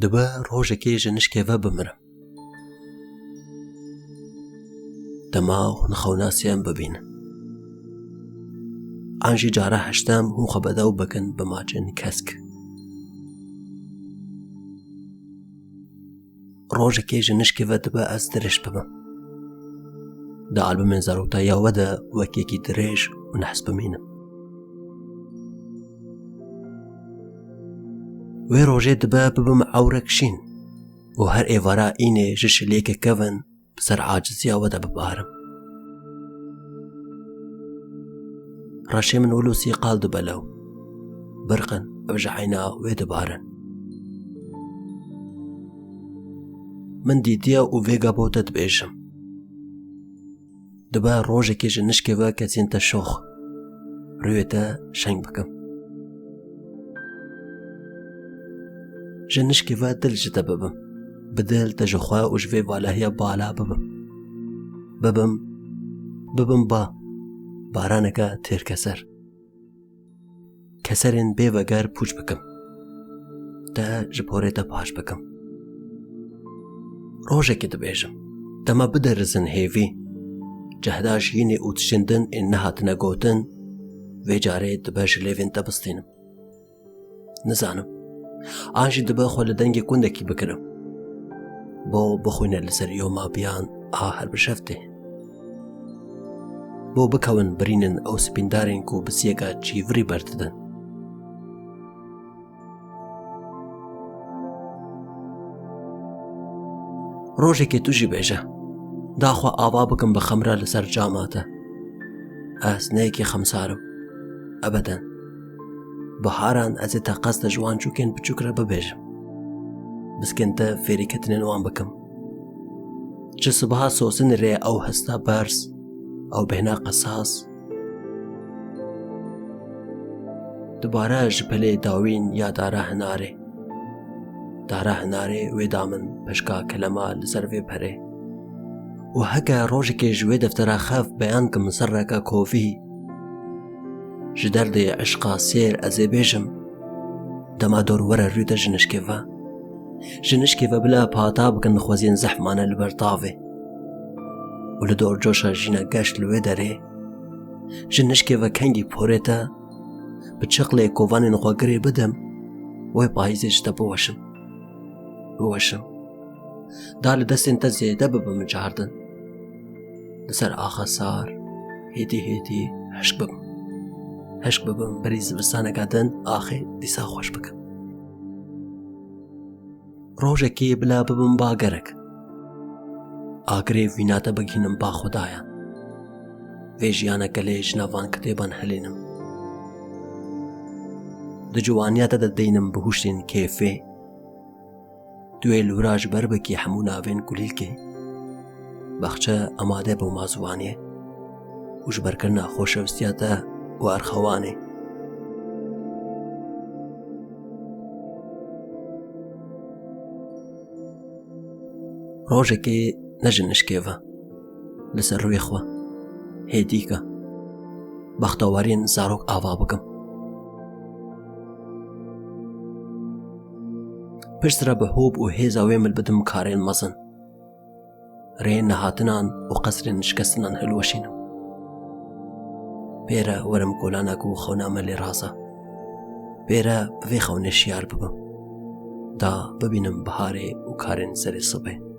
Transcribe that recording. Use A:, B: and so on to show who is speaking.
A: دبا ڕۆژێکی ژنشکێڤە بمرم دەما نخەوناسیان ببینن ئانژی جارە هەشتام هوم خەبەدەو بکەن بەماچن کەسک ڕۆژێکی ژنشکێڤە دبا ئەس درێژ ببم دا ئالبومێن زەڕوتاییەوەدا وەکێکی درێژ و نەحس بمینم وێ ڕۆژێ دبا ببم ئەورەکشین و هەر ئێڤارا ئینێ ژ شلێکە کەڤن بسەر عاجزیاوەدا ببارم ڕەشێ من ولوسی قال دبەلەو برقن ئەوژە عینا وێ دبارن من دیدیە و vێگا بۆتە دبێژم دبا ڕۆژێکی ژنشکێڤە کە چێنتە شۆخ ڕوێتە شەنگ بکەم ژنشکێڤە دل ژدە ببم بدل دەژەخوا و ژvê valahîya bala bibim ba baraneka têrkeser keserên bêveger pûç bikim te ji porê te paş bikim rojekê dibêjim dema biderizin hêvî cehda jînê û tişindin ên nehatine gotin vê carê dibe ji lêvên te bistînim nizanim an jî dibe xwe li dengê kundekî bikirim بۆ بخوێنە لەسەر یۆمابیان هەر بشەفتێ بۆ بکەون برینن ئەو سپیندارێن و بسیەکە چیڤری بەرددن ڕۆژێکی توژی بێژە داخوا ئاوا بکەم بە خەمرە لەسەر جاماتە ئەسنەیەکی خەمسارم ئەبەدەن بەهاران ئەزێتە قەستە ژوان چووکێن بچووکرە ببێژم بسکەنتە فێریکەتنێن وان بکەم چ سبها سۆسن رێ ئەو هەستا بەرز ئەو بێنا قەساس دوبارە ji pelê dawîn ya dara hinarê wêda min peşka kelema li ser vê perê û heke rojekê ji wê deftera xev beyan kim serreka kovî ji derdê eşqa sêr ez ê bêjim dema dor were rûde jinişkêve jinişkêve bila pata bikin xweziyên zehmane li ber tavê û li dor coşa jîna geşt li wê derê jinişkêve kengî porê te bi çiqlê kovanên xwe girê bidim wê payîzê ji te biweşim da li destên te zêde bibim cardin li ser axa sar hêdî heşk bibim berî zivistaneka din axê dîsa xweş bikim ڕۆژێکی بلا ببم باگەرێک ئاگرێ ویناتە بگینم با خوددایان vê jiyaneke lê ji navan kitêban helênim di ciwaniya te de deynim bi hûştên kêfê duê lûra ji ber bikî hemû navên kulîlkê bexçe emade bû mazûwaniyê û ji berkirina xweşevistiya te û erxewanê ڕۆژێکی ne jinişkêve li ser rûyê xwe hêdîke bextewariyên zarok ava bikim piştre bi hûb û hêza wê mil bidim karên mezin rê nehatinan û qesrên nişkestinan hilweşînim pêre werim kolanek û xewna me lê raza pêre bi vê xewnê şiyar bibim da bibînim biharê û karên serê sibê